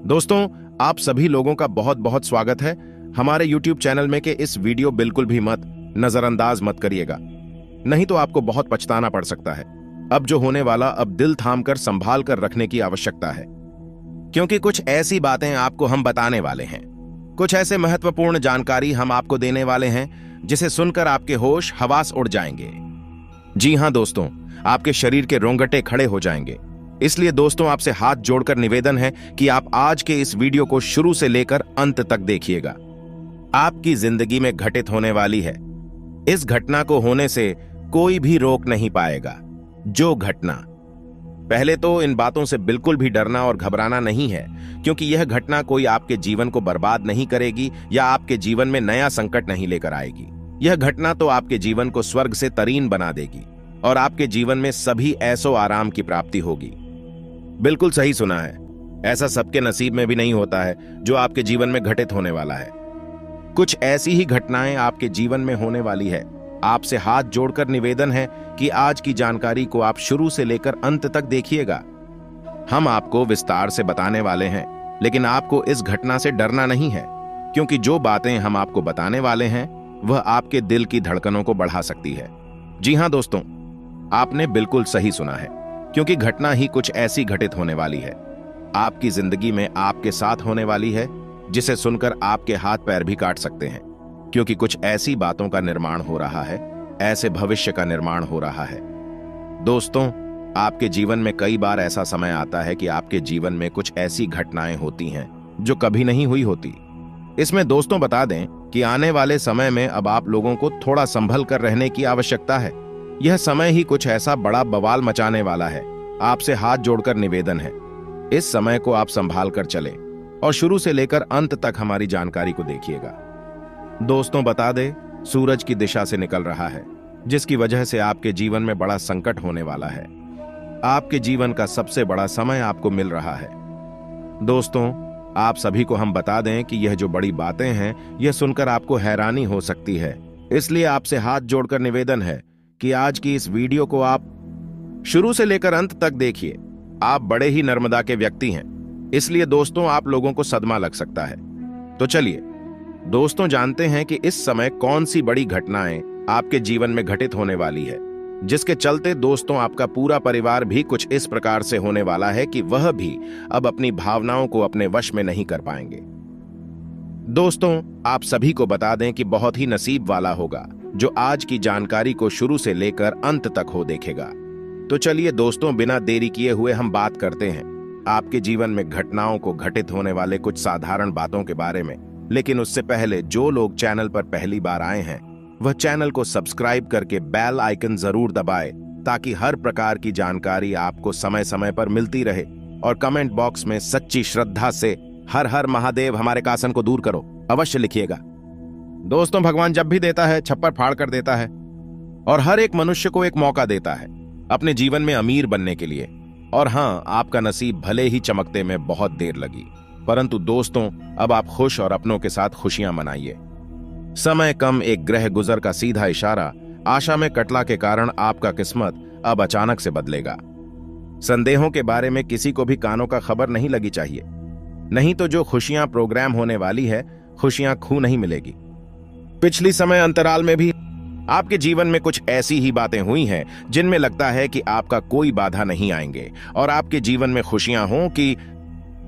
दोस्तों, आप सभी लोगों का बहुत बहुत स्वागत है हमारे YouTube चैनल में। के इस वीडियो बिल्कुल भी मत नजरअंदाज मत करिएगा, नहीं तो आपको बहुत पछताना पड़ सकता है। अब जो होने वाला, अब दिल थाम कर संभाल कर रखने की आवश्यकता है, क्योंकि कुछ ऐसी बातें आपको हम बताने वाले हैं, कुछ ऐसे महत्वपूर्ण जानकारी हम आपको देने वाले हैं जिसे सुनकर आपके होश हवास उड़ जाएंगे। जी हां दोस्तों, आपके शरीर के रोंगटे खड़े हो जाएंगे। इसलिए दोस्तों, आपसे हाथ जोड़कर निवेदन है कि आप आज के इस वीडियो को शुरू से लेकर अंत तक देखिएगा। आपकी जिंदगी में घटित होने वाली है, इस घटना को होने से कोई भी रोक नहीं पाएगा। जो घटना, पहले तो इन बातों से बिल्कुल भी डरना और घबराना नहीं है, क्योंकि यह घटना कोई आपके जीवन को बर्बाद नहीं करेगी या आपके जीवन में नया संकट नहीं लेकर आएगी। यह घटना तो आपके जीवन को स्वर्ग से तरीन बना देगी और आपके जीवन में सभी ऐसो आराम की प्राप्ति होगी। बिल्कुल सही सुना है, ऐसा सबके नसीब में भी नहीं होता है जो आपके जीवन में घटित होने वाला है। कुछ ऐसी ही घटनाएं आपके जीवन में होने वाली है। आपसे हाथ जोड़कर निवेदन है कि आज की जानकारी को आप शुरू से लेकर अंत तक देखिएगा। हम आपको विस्तार से बताने वाले हैं, लेकिन आपको इस घटना से डरना नहीं है, क्योंकि जो बातें हम आपको बताने वाले हैं वह आपके दिल की धड़कनों को बढ़ा सकती है। जी हां दोस्तों, आपने बिल्कुल सही सुना है, क्योंकि घटना ही कुछ ऐसी घटित होने वाली है, आपकी जिंदगी में आपके साथ होने वाली है, जिसे सुनकर आपके हाथ पैर भी काट सकते हैं। क्योंकि कुछ ऐसी बातों का निर्माण हो रहा है, ऐसे भविष्य का निर्माण हो रहा है। दोस्तों, आपके जीवन में कई बार ऐसा समय आता है कि आपके जीवन में कुछ ऐसी घटनाएं होती हैं जो कभी नहीं हुई होती। इसमें दोस्तों बता दें कि आने वाले समय में अब आप लोगों को थोड़ा संभल कर रहने की आवश्यकता है। यह समय ही कुछ ऐसा बड़ा बवाल मचाने वाला है। आपसे हाथ जोड़कर निवेदन है, इस समय को आप संभाल कर चले और शुरू से लेकर अंत तक हमारी जानकारी को देखिएगा। दोस्तों बता दे, सूरज की दिशा से निकल रहा है, जिसकी वजह से आपके जीवन में बड़ा संकट होने वाला है। आपके जीवन का सबसे बड़ा समय आपको मिल रहा है। दोस्तों, आप सभी को हम बता दें कि यह जो बड़ी बातें हैं, यह सुनकर आपको हैरानी हो सकती है। इसलिए आपसे हाथ जोड़कर निवेदन है कि आज की इस वीडियो को आप शुरू से लेकर अंत तक देखिए। आप बड़े ही नर्मदा के व्यक्ति हैं, इसलिए दोस्तों आप लोगों को सदमा लग सकता है। तो चलिए दोस्तों, जानते हैं कि इस समय कौन सी बड़ी घटनाएं आपके जीवन में घटित होने वाली है, जिसके चलते दोस्तों आपका पूरा परिवार भी कुछ इस प्रकार से होने वाला है कि वह भी अब अपनी भावनाओं को अपने वश में नहीं कर पाएंगे। दोस्तों, आप सभी को बता दें कि बहुत ही नसीब वाला होगा जो आज की जानकारी को शुरू से लेकर अंत तक हो देखेगा। तो चलिए दोस्तों, बिना देरी किए हुए हम बात करते हैं आपके जीवन में घटनाओं को घटित होने वाले कुछ साधारण बातों के बारे में। लेकिन उससे पहले जो लोग चैनल पर पहली बार आए हैं, वह चैनल को सब्सक्राइब करके बेल आइकन जरूर दबाए, ताकि हर प्रकार की जानकारी आपको समय समय पर मिलती रहे। और कमेंट बॉक्स में सच्ची श्रद्धा से हर हर महादेव हमारे कासन को दूर करो अवश्य लिखिएगा। दोस्तों, भगवान जब भी देता है छप्पर फाड़ कर देता है, और हर एक मनुष्य को एक मौका देता है अपने जीवन में अमीर बनने के लिए। और हाँ, आपका नसीब भले ही चमकते में बहुत देर लगी, परंतु दोस्तों अब आप खुश और अपनों के साथ खुशियां मनाइए। समय कम, एक ग्रह गुजर का सीधा इशारा, आशा में कटला के कारण आपका किस्मत अब अचानक से बदलेगा। संदेहों के बारे में किसी को भी कानों का खबर नहीं लगी चाहिए, नहीं तो जो खुशियां प्रोग्राम होने वाली है, खुशियां खू नहीं मिलेगी। पिछली समय अंतराल में भी आपके जीवन में कुछ ऐसी ही बातें हुई हैं जिनमें लगता है कि आपका कोई बाधा नहीं आएंगे और आपके जीवन में खुशियां हों। कि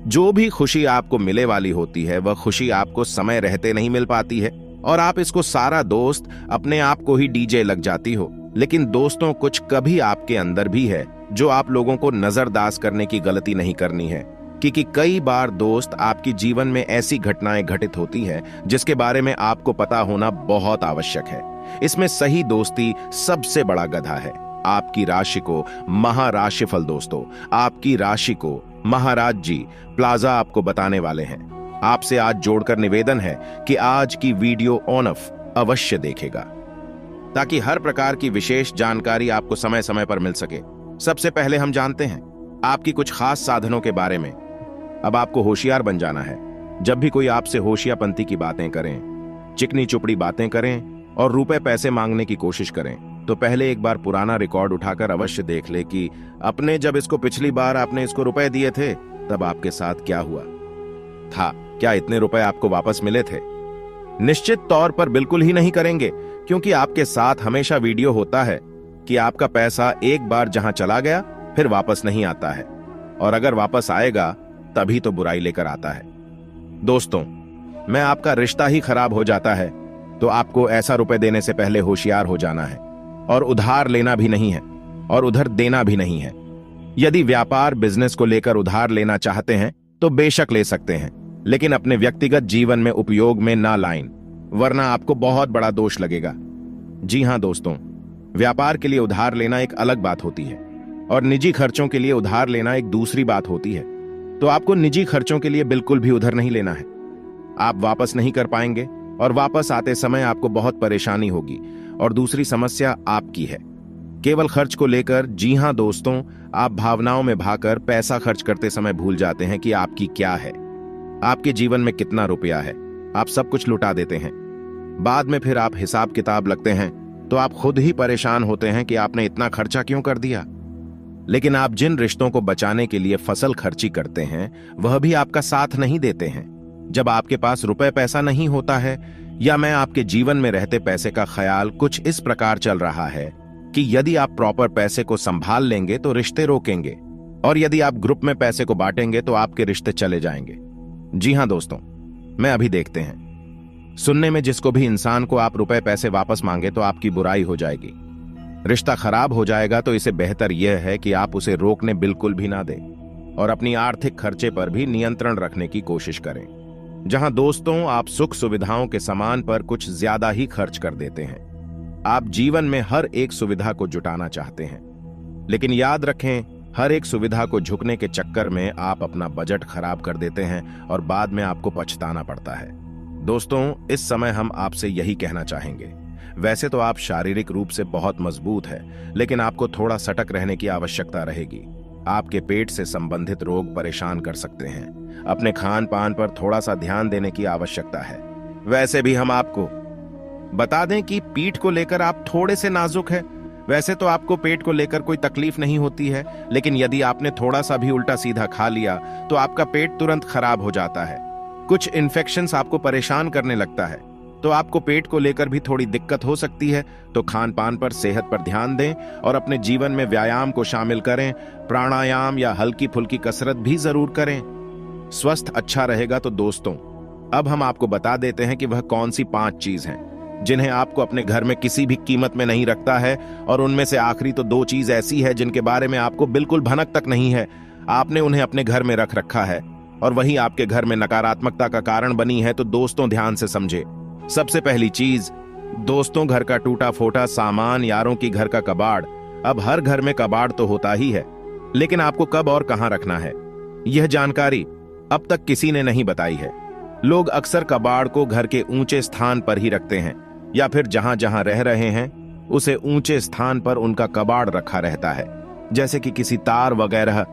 जो भी खुशी आपको मिले वाली होती है, वह खुशी आपको समय रहते नहीं मिल पाती है और आप इसको सारा दोस्त अपने आप को ही डीजे लग जाती हो। लेकिन दोस्तों, कुछ कभी आपके अंदर भी है जो आप लोगों को नजरअंदाज करने की गलती नहीं करनी है, क्योंकि कई बार दोस्त आपकी जीवन में ऐसी घटनाएं घटित होती हैं जिसके बारे में आपको पता होना बहुत आवश्यक है। इसमें सही दोस्ती सबसे बड़ा गधा है। आपकी राशि को महाराशिफल, दोस्तों आपकी राशि को महाराज जी प्लाजा आपको बताने वाले हैं। आपसे आज जोड़कर निवेदन है कि आज की वीडियो ऑन ऑफ अवश्य देखेगा, ताकि हर प्रकार की विशेष जानकारी आपको समय समय पर मिल सके। सबसे पहले हम जानते हैं आपकी कुछ खास साधनों के बारे में। अब आपको होशियार बन जाना है। जब भी कोई आपसे होशियापंती की बातें करें, चिकनी चुपड़ी बातें करें और रुपए पैसे मांगने की कोशिश करें, तो पहले एक बार पुराना रिकॉर्ड उठाकर अवश्य देख ले कि अपने जब इसको पिछली बार आपने इसको रुपए दिए थे, तब आपके साथ क्या हुआ। था, क्या इतने रुपए आपको वापस मिले थे? निश्चित तौर पर बिल्कुल ही नहीं करेंगे, क्योंकि आपके साथ हमेशा वीडियो होता है कि आपका पैसा एक बार जहां चला गया फिर वापस नहीं आता है, और अगर वापस आएगा तभी तो बुराई लेकर आता है। दोस्तों, मैं आपका रिश्ता ही खराब हो जाता है तो आपको ऐसा रुपए देने से पहले होशियार हो जाना है, और उधार लेना भी नहीं है और उधर देना भी नहीं है। यदि व्यापार बिजनेस को लेकर उधार लेना चाहते हैं तो बेशक ले सकते हैं, लेकिन अपने व्यक्तिगत जीवन में उपयोग में ना लाएं, वरना आपको बहुत बड़ा दोष लगेगा। जी हां दोस्तों, व्यापार के लिए उधार लेना एक अलग बात होती है और निजी खर्चों के लिए उधार लेना एक दूसरी बात होती है। तो आपको निजी खर्चों के लिए बिल्कुल भी उधार नहीं लेना है। आप वापस नहीं कर पाएंगे और वापस आते समय आपको बहुत परेशानी होगी, और दूसरी समस्या आपकी है केवल खर्च को लेकर। जी हां दोस्तों, आप भावनाओं में भागकर पैसा खर्च करते समय भूल जाते हैं कि आपकी क्या है, आपके जीवन में कितना रुपया है। आप सब कुछ लुटा देते हैं। बाद में फिर आप हिसाब किताब लगते हैं तो आप खुद ही परेशान होते हैं कि आपने इतना खर्चा क्यों कर दिया। लेकिन आप जिन रिश्तों को बचाने के लिए फसल खर्ची करते हैं वह भी आपका साथ नहीं देते हैं। जब आपके पास रुपए पैसा नहीं होता है, या मैं आपके जीवन में रहते पैसे का ख्याल कुछ इस प्रकार चल रहा है कि यदि आप प्रॉपर पैसे को संभाल लेंगे तो रिश्ते रोकेंगे, और यदि आप ग्रुप में पैसे को बांटेंगे तो आपके रिश्ते चले जाएंगे। जी हां दोस्तों, मैं अभी देखते हैं सुनने में जिसको भी इंसान को आप रुपए पैसे वापस मांगे तो आपकी बुराई हो जाएगी, रिश्ता खराब हो जाएगा। तो इसे बेहतर यह है कि आप उसे रोकने बिल्कुल भी ना दें और अपनी आर्थिक खर्चे पर भी नियंत्रण रखने की कोशिश करें। जहां दोस्तों आप सुख सुविधाओं के सामान पर कुछ ज्यादा ही खर्च कर देते हैं। आप जीवन में हर एक सुविधा को जुटाना चाहते हैं, लेकिन याद रखें, हर एक सुविधा को झुकने के चक्कर में आप अपना बजट खराब कर देते हैं और बाद में आपको पछताना पड़ता है। दोस्तों, इस समय हम आपसे यही कहना चाहेंगे, वैसे तो आप शारीरिक रूप से बहुत मजबूत है, लेकिन आपको थोड़ा सतर्क रहने की आवश्यकता रहेगी। आपके पेट से संबंधित रोग परेशान कर सकते हैं। अपने खान पान पर थोड़ा सा ध्यान देने की आवश्यकता है। वैसे भी हम आपको बता दें कि पीठ को लेकर आप थोड़े से नाजुक हैं। वैसे तो आपको पेट को लेकर कोई तकलीफ नहीं होती है, लेकिन यदि आपने थोड़ा सा भी उल्टा सीधा खा लिया तो आपका पेट तुरंत खराब हो जाता है। कुछ इन्फेक्शंस आपको परेशान करने लगता है, तो आपको पेट को लेकर भी थोड़ी दिक्कत हो सकती है। तो खान पान पर, सेहत पर ध्यान दें और अपने जीवन में व्यायाम को शामिल करें। प्राणायाम या हल्की फुल्की कसरत भी जरूर करें। स्वस्थ अच्छा रहेगा। तो दोस्तों, अब हम आपको बता देते हैं कि वह कौन सी 5 चीज हैं जिन्हें आपको अपने घर में किसी भी कीमत में नहीं रखता है, और उनमें से आखिरी तो 2 चीज ऐसी है जिनके बारे में आपको बिल्कुल भनक तक नहीं है। आपने उन्हें अपने घर में रख रखा है और वही आपके घर में नकारात्मकता का कारण बनी है। तो दोस्तों, ध्यान से समझे। सबसे पहली चीज दोस्तों, घर का टूटा फोटा सामान, यारों की घर का कबाड़। अब हर घर में कबाड़ तो होता ही है, लेकिन आपको कब और कहां रखना है, यह जानकारी अब तक किसी ने नहीं बताई है। लोग अक्सर कबाड़ को घर के ऊंचे स्थान पर ही रखते हैं, या फिर जहां जहां रह रहे हैं उसे ऊंचे स्थान पर उनका कबाड़ रखा रहता है, जैसे कि किसी तार वगैरह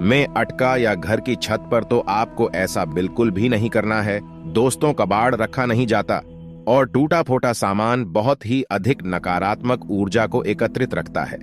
में अटका या घर की छत पर। तो आपको ऐसा बिल्कुल भी नहीं करना है। दोस्तों, कबाड़ रखा नहीं जाता और टूटा फोटा सामान बहुत ही अधिक नकारात्मक ऊर्जा को एकत्रित रखता है,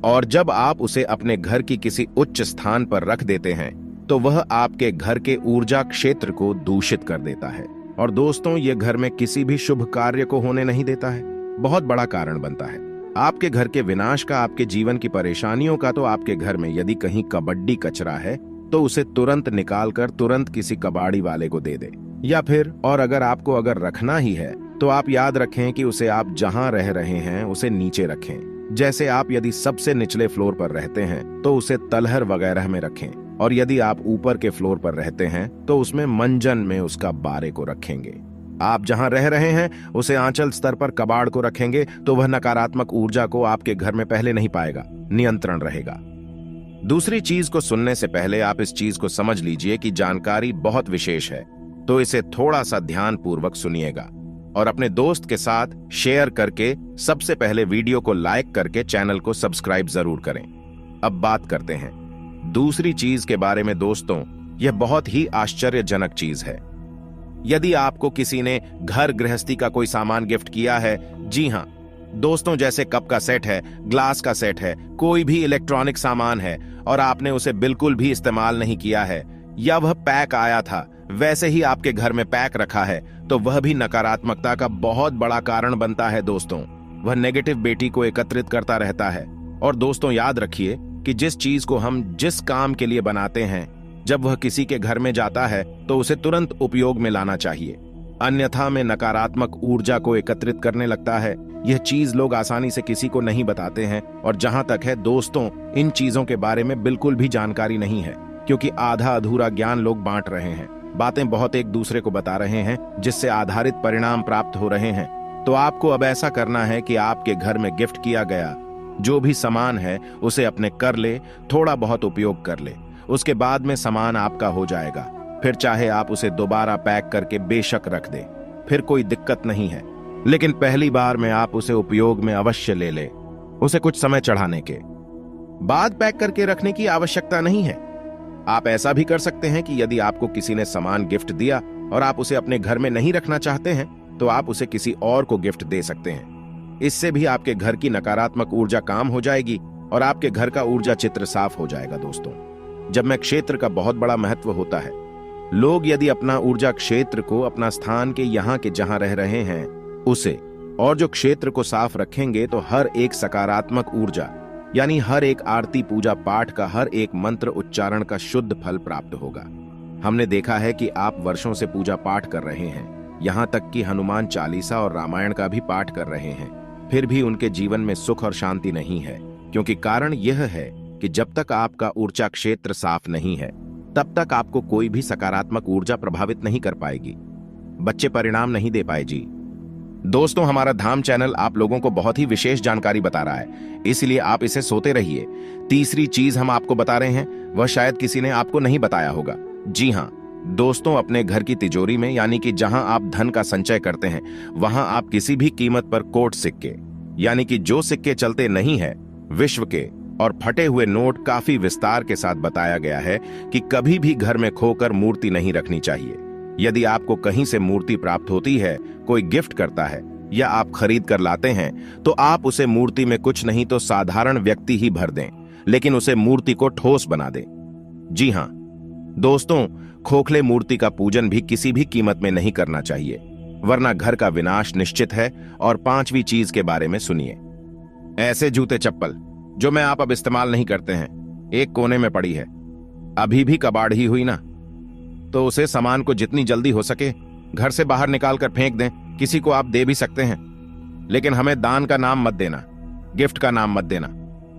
और जब आप उसे अपने घर की किसी उच्च स्थान पर रख देते हैं तो वह आपके घर के ऊर्जा क्षेत्र को दूषित कर देता है। और दोस्तों, यह घर में किसी भी शुभ कार्य को होने नहीं देता है, बहुत बड़ा कारण बनता है आपके घर के विनाश का, आपके जीवन की परेशानियों का। तो आपके घर में यदि कहीं कबड्डी कचरा है तो उसे तुरंत निकालकर तुरंत किसी कबाड़ी वाले को दे दे, या फिर और अगर आपको रखना ही है तो आप याद रखें कि उसे आप जहां रह रहे हैं उसे नीचे रखें। जैसे आप यदि सबसे निचले फ्लोर पर रहते हैं तो उसे तलहर वगैरह में रखें, और यदि आप ऊपर के फ्लोर पर रहते हैं तो उसमें मंजन में उसका बारे को रखेंगे। आप जहां रह रहे हैं उसे आंचल स्तर पर कबाड़ को रखेंगे तो वह नकारात्मक ऊर्जा को आपके घर में पहले नहीं पाएगा, नियंत्रण रहेगा। दूसरी चीज को सुनने से पहले आप इस चीज को समझ लीजिए कि जानकारी बहुत विशेष है, तो इसे थोड़ा सा ध्यान पूर्वक सुनिएगा और अपने दोस्त के साथ शेयर करके सबसे पहले वीडियो को लाइक करके चैनल को सब्सक्राइब जरूर करें। अब बात करते हैं दूसरी चीज के बारे में। दोस्तों, यह बहुत ही आश्चर्यजनक चीज है। यदि आपको किसी ने घर गृहस्थी का कोई सामान गिफ्ट किया है, जी हां दोस्तों, जैसे कप का सेट है, ग्लास का सेट है, कोई भी इलेक्ट्रॉनिक सामान है, और आपने उसे बिल्कुल भी इस्तेमाल नहीं किया है, या वह पैक आया था वैसे ही आपके घर में पैक रखा है तो वह भी नकारात्मकता का बहुत बड़ा कारण बनता है दोस्तों। वह नेगेटिव बेटी को एकत्रित करता रहता है। और दोस्तों याद रखिए कि जिस चीज को हम जिस काम के लिए बनाते हैं, जब वह किसी के घर में जाता है तो उसे तुरंत उपयोग में लाना चाहिए, अन्यथा में नकारात्मक ऊर्जा को एकत्रित करने लगता है। यह चीज लोग आसानी से किसी को नहीं बताते हैं, और जहां तक है दोस्तों, इन चीजों के बारे में बिल्कुल भी जानकारी नहीं है, क्योंकि आधा अधूरा ज्ञान लोग बांट रहे हैं। बातें बहुत एक दूसरे को बता रहे हैं, जिससे आधारित परिणाम प्राप्त हो रहे हैं। तो आपको अब ऐसा करना है कि आपके घर में गिफ्ट किया गया जो भी सामान है उसे अपने कर ले, थोड़ा बहुत उपयोग कर ले, उसके बाद में सामान आपका हो जाएगा। फिर चाहे आप उसे दोबारा पैक करके बेशक रख दे, फिर कोई दिक्कत नहीं है। लेकिन पहली बार में आप उसे उपयोग में अवश्य ले ले। उसे कुछ समय चढ़ाने के बाद पैक करके रखने की आवश्यकता नहीं है। आप ऐसा भी कर सकते हैं कि यदि आपको किसी ने सामान गिफ्ट दिया और आप उसे अपने घर में नहीं रखना चाहते हैं तो आप उसे किसी और को गिफ्ट दे सकते हैं। इससे भी आपके घर की नकारात्मक ऊर्जा काम हो जाएगी और आपके घर का ऊर्जा चित्र साफ हो जाएगा दोस्तों। जब में क्षेत्र का बहुत बड़ा महत्व होता है। लोग यदि अपना ऊर्जा क्षेत्र को अपना स्थान के यहाँ के जहां रह रहे हैं उसे और जो क्षेत्र को साफ रखेंगे तो हर एक सकारात्मक ऊर्जा, यानी हर एक आरती पूजा पाठ का हर एक मंत्र उच्चारण का शुद्ध फल प्राप्त होगा। हमने देखा है कि आप वर्षों से पूजा पाठ कर रहे हैं, यहाँ तक कि हनुमान चालीसा और रामायण का भी पाठ कर रहे हैं, फिर भी उनके जीवन में सुख और शांति नहीं है, क्योंकि कारण यह है कि जब तक आपका ऊर्जा क्षेत्र साफ नहीं है तब तक आपको कोई भी सकारात्मक ऊर्जा प्रभावित नहीं कर पाएगी। बच्चे परिणाम नहीं दे पाए जी। दोस्तों, हमारा धाम चैनल आप लोगों को बहुत ही विशेष जानकारी बता रहा है, इसलिए आप इसे सोते रहिए। तीसरी चीज हम आपको बता रहे हैं, वह शायद किसी ने आपको नहीं बताया होगा। जी हाँ दोस्तों, अपने घर की तिजोरी में, यानी कि जहां आप धन का संचय करते हैं, वहां आप किसी भी कीमत पर कोट सिक्के, यानी कि जो सिक्के चलते नहीं है, विश्व के और फटे हुए नोट काफी विस्तार के साथ बताया गया है कि कभी भी घर में खोकर मूर्ति नहीं रखनी चाहिए। यदि आपको कहीं से मूर्ति प्राप्त होती है, कोई गिफ्ट करता है या आप खरीद कर लाते हैं, तो आप उसे मूर्ति में कुछ नहीं तो साधारण व्यक्ति ही भर दें, लेकिन उसे मूर्ति को ठोस बना दें। जी हाँ दोस्तों, खोखले मूर्ति का पूजन भी किसी भी कीमत में नहीं करना चाहिए, वरना घर का विनाश निश्चित है। और पांचवी चीज के बारे में सुनिए। ऐसे जूते चप्पल जो मैं आप अब इस्तेमाल नहीं करते हैं, एक कोने में पड़ी है, अभी भी कबाड़ ही हुई ना, तो उसे सामान को जितनी जल्दी हो सके घर से बाहर निकाल कर फेंक दें। किसी को आप दे भी सकते हैं, लेकिन हमें दान का नाम मत देना, गिफ्ट का नाम मत देना,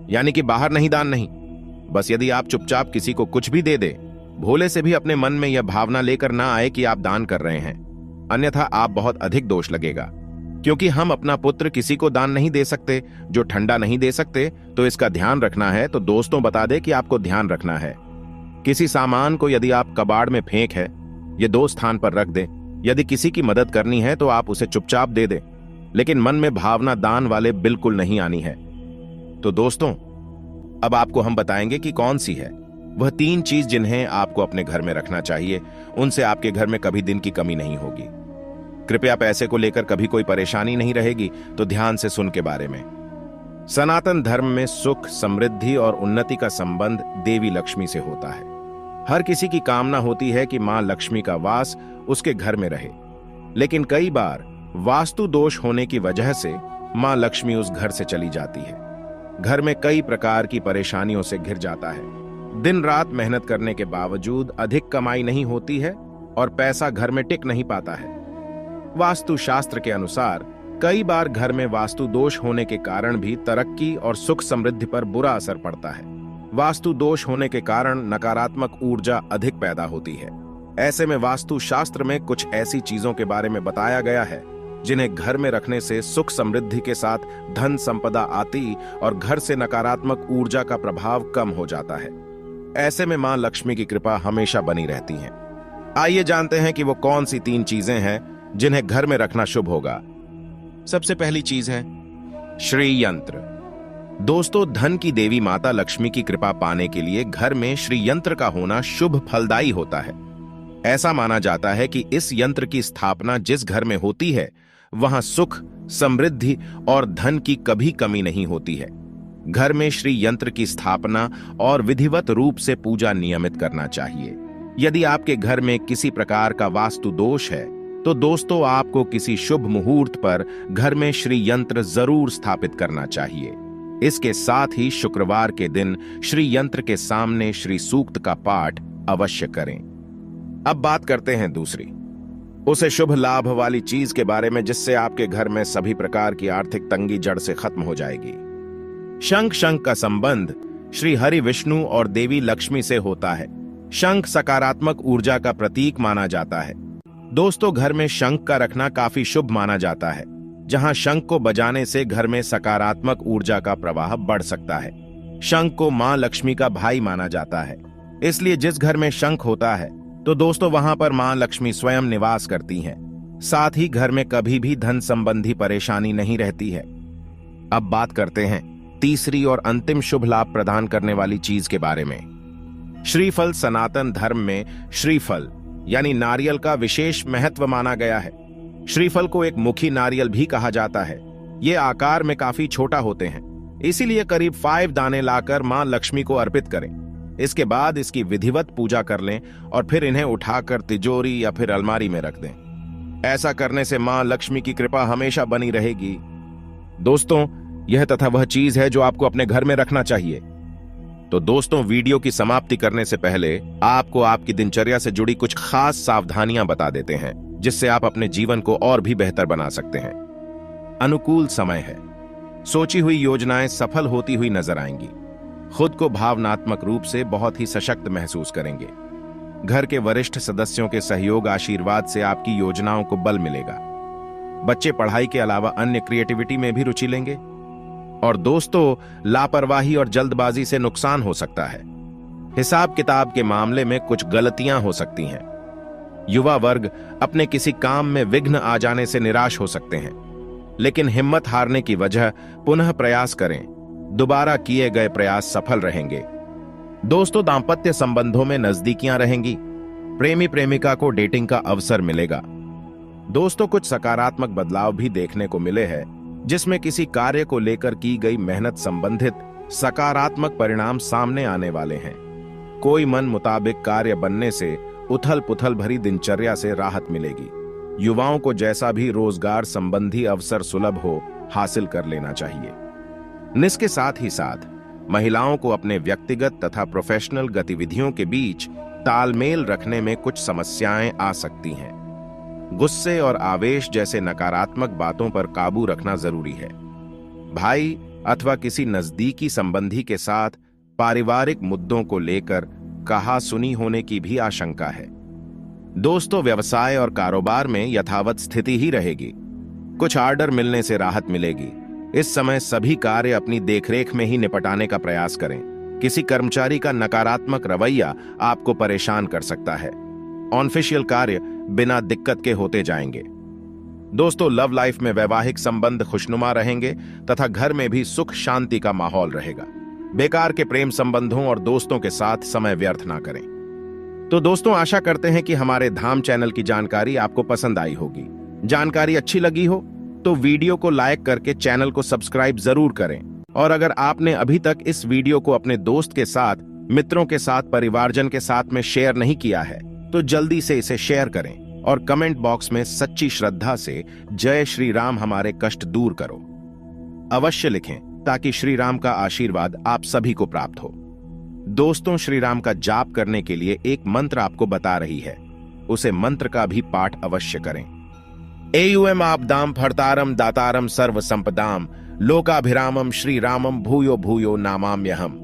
यानी कि बाहर नहीं, दान नहीं। बस यदि आप चुपचाप किसी को कुछ भी दे दे, भोले से भी अपने मन में यह भावना लेकर ना आए कि आप दान कर रहे हैं, अन्यथा आप बहुत अधिक दोष लगेगा। क्योंकि हम अपना पुत्र किसी को दान नहीं दे सकते जो ठंडा नहीं दे सकते, तो इसका ध्यान रखना है। तो दोस्तों बता दे कि आपको ध्यान रखना है। किसी सामान को यदि आप कबाड़ में फेंक है, ये 2 स्थान पर रख दे। यदि किसी की मदद करनी है तो आप उसे चुपचाप दे दे, लेकिन मन में भावना दान वाले बिल्कुल नहीं आनी है। तो दोस्तों, अब आपको हम बताएंगे कि कौन सी है वह 3 चीज जिन्हें आपको अपने घर में रखना चाहिए। उनसे आपके घर में कभी दिन की कमी नहीं होगी। कृपया पैसे को लेकर कभी कोई परेशानी नहीं रहेगी, तो ध्यान से सुन के बारे में। सनातन धर्म में सुख, समृद्धि और उन्नति का संबंध देवी लक्ष्मी से होता है। हर किसी की कामना होती है कि मां लक्ष्मी का वास उसके घर में रहे, लेकिन कई बार वास्तु दोष होने की वजह से मां लक्ष्मी उस घर से चली जाती है। घर में कई प्रकार की परेशानियों से घिर जाता है। दिन रात मेहनत करने के बावजूद अधिक कमाई नहीं होती है और पैसा घर में टिक नहीं पाता है। वास्तु शास्त्र के अनुसार कई बार घर में वास्तु दोष होने के कारण भी तरक्की और सुख समृद्धि पर बुरा असर पड़ता है। वास्तु दोष होने के कारण नकारात्मक ऊर्जा अधिक पैदा होती है। ऐसे में वास्तु शास्त्र में कुछ ऐसी चीजों के बारे में बताया गया है जिन्हें घर में रखने से सुख समृद्धि के साथ धन संपदा आती और घर से नकारात्मक ऊर्जा का प्रभाव कम हो जाता है। ऐसे में मां लक्ष्मी की कृपा हमेशा बनी रहती है। आइए जानते हैं कि वो कौन सी 3 चीजें हैं जिन्हें घर में रखना शुभ होगा। सबसे पहली चीज है श्री यंत्र। दोस्तों, धन की देवी माता लक्ष्मी की कृपा पाने के लिए घर में श्री यंत्र का होना शुभ फलदायी होता है। ऐसा माना जाता है कि इस यंत्र की स्थापना जिस घर में होती है वहां सुख, समृद्धि और धन की कभी कमी नहीं होती है। घर में श्री यंत्र की स्थापना और विधिवत रूप से पूजा नियमित करना चाहिए। यदि आपके घर में किसी प्रकार का वास्तु दोष है तो दोस्तों आपको किसी शुभ मुहूर्त पर घर में श्री यंत्र जरूर स्थापित करना चाहिए। इसके साथ ही शुक्रवार के दिन श्री यंत्र के सामने श्री सूक्त का पाठ अवश्य करें। अब बात करते हैं दूसरी, उसे शुभ लाभ वाली चीज के बारे में जिससे आपके घर में सभी प्रकार की आर्थिक तंगी जड़ से खत्म हो जाएगी। शंख का संबंध श्री हरि विष्णु और देवी लक्ष्मी से होता है। शंख सकारात्मक ऊर्जा का प्रतीक माना जाता है। दोस्तों घर में शंख का रखना काफी शुभ माना जाता है। जहां शंख को बजाने से घर में सकारात्मक ऊर्जा का प्रवाह बढ़ सकता है। शंख को मां लक्ष्मी का भाई माना जाता है, इसलिए जिस घर में शंख होता है तो दोस्तों वहां पर मां लक्ष्मी स्वयं निवास करती हैं। साथ ही घर में कभी भी धन संबंधी परेशानी नहीं रहती है। अब बात करते हैं तीसरी और अंतिम शुभ लाभ प्रदान करने वाली चीज के बारे में। श्रीफल सनातन धर्म में श्रीफल यानी नारियल का विशेष महत्व माना गया है। श्रीफल को एक मुखी नारियल भी कहा जाता है। ये आकार में काफी छोटा होते हैं, इसीलिए करीब 5 दाने लाकर मां लक्ष्मी को अर्पित करें। इसके बाद इसकी विधिवत पूजा कर लें और फिर इन्हें उठाकर तिजोरी या फिर अलमारी में रख दें। ऐसा करने से मां लक्ष्मी की कृपा हमेशा बनी रहेगी। दोस्तों यह तथा वह चीज है जो आपको अपने घर में रखना चाहिए। तो दोस्तों वीडियो की समाप्ति करने से पहले आपको आपकी दिनचर्या से जुड़ी कुछ खास सावधानियां बता देते हैं जिससे आप अपने जीवन को और भी बेहतर बना सकते हैं। अनुकूल समय है, सोची हुई योजनाएं सफल होती हुई नजर आएंगी। खुद को भावनात्मक रूप से बहुत ही सशक्त महसूस करेंगे। घर के वरिष्ठ सदस्यों के सहयोग आशीर्वाद से आपकी योजनाओं को बल मिलेगा। बच्चे पढ़ाई के अलावा अन्य क्रिएटिविटी में भी रुचि लेंगे। और दोस्तों लापरवाही और जल्दबाजी से नुकसान हो सकता है। हिसाब किताब के मामले में कुछ गलतियां हो सकती हैं। युवा वर्ग अपने किसी काम में विघ्न आ जाने से निराश हो सकते हैं, लेकिन हिम्मत हारने की वजह पुनः प्रयास करें। दोबारा किए गए प्रयास सफल रहेंगे। दोस्तों दांपत्य संबंधों में नजदीकियां रहेंगी। प्रेमी प्रेमिका को डेटिंग का अवसर मिलेगा। दोस्तों कुछ सकारात्मक बदलाव भी देखने को मिले हैं जिसमें किसी कार्य को लेकर की गई मेहनत संबंधित सकारात्मक परिणाम सामने आने वाले हैं। कोई मन मुताबिक कार्य बनने से उथल पुथल भरी दिनचर्या से राहत मिलेगी। युवाओं को जैसा भी रोजगार संबंधी अवसर सुलभ हो हासिल कर लेना चाहिए। इसके साथ ही साथ महिलाओं को अपने व्यक्तिगत तथा प्रोफेशनल गतिविधियों के बीच तालमेल रखने में कुछ समस्याएं आ सकती हैं। गुस्से और आवेश जैसे नकारात्मक बातों पर काबू रखना जरूरी है। भाई अथवा किसी नजदीकी संबंधी के साथ पारिवारिक मुद्दों को लेकर कहा-सुनी होने की भी आशंका है। दोस्तों व्यवसाय और कारोबार में यथावत स्थिति ही रहेगी। कुछ ऑर्डर मिलने से राहत मिलेगी। इस समय सभी कार्य अपनी देखरेख में ही निपटाने का प्रयास करें। किसी कर्मचारी का नकारात्मक रवैया आपको परेशान कर सकता है। ऑफिशियल कार्य बिना दिक्कत के होते जाएंगे। दोस्तों लव लाइफ में वैवाहिक संबंध खुशनुमा रहेंगे तथा घर में भी सुख शांति का माहौल रहेगा। बेकार के प्रेम संबंधों और दोस्तों के साथ समय व्यर्थ ना करें। तो दोस्तों आशा करते हैं कि हमारे धाम चैनल की जानकारी आपको पसंद आई होगी। जानकारी अच्छी लगी हो तो वीडियो को लाइक करके चैनल को सब्सक्राइब जरूर करें। और अगर आपने अभी तक इस वीडियो को अपने दोस्त के साथ, मित्रों के साथ, परिवारजन के साथ में शेयर नहीं किया है तो जल्दी से इसे शेयर करें और कमेंट बॉक्स में सच्ची श्रद्धा से जय श्री राम हमारे कष्ट दूर करो अवश्य लिखें ताकि श्री राम का आशीर्वाद आप सभी को प्राप्त हो। दोस्तों श्री राम का जाप करने के लिए एक मंत्र आपको बता रही है, उसे मंत्र का भी पाठ अवश्य करें। एयुएम आपदाम फर्तारम दातारम सर्व संपदाम लोकाभिरामम श्री रामम भूयो भूयो नामाम्यहम।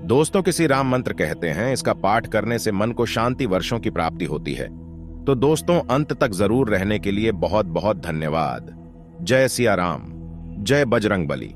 दोस्तों किसी राम मंत्र कहते हैं, इसका पाठ करने से मन को शांति वर्षों की प्राप्ति होती है। तो दोस्तों अंत तक जरूर रहने के लिए बहुत बहुत धन्यवाद। जय सिया राम, जय बजरंग बली।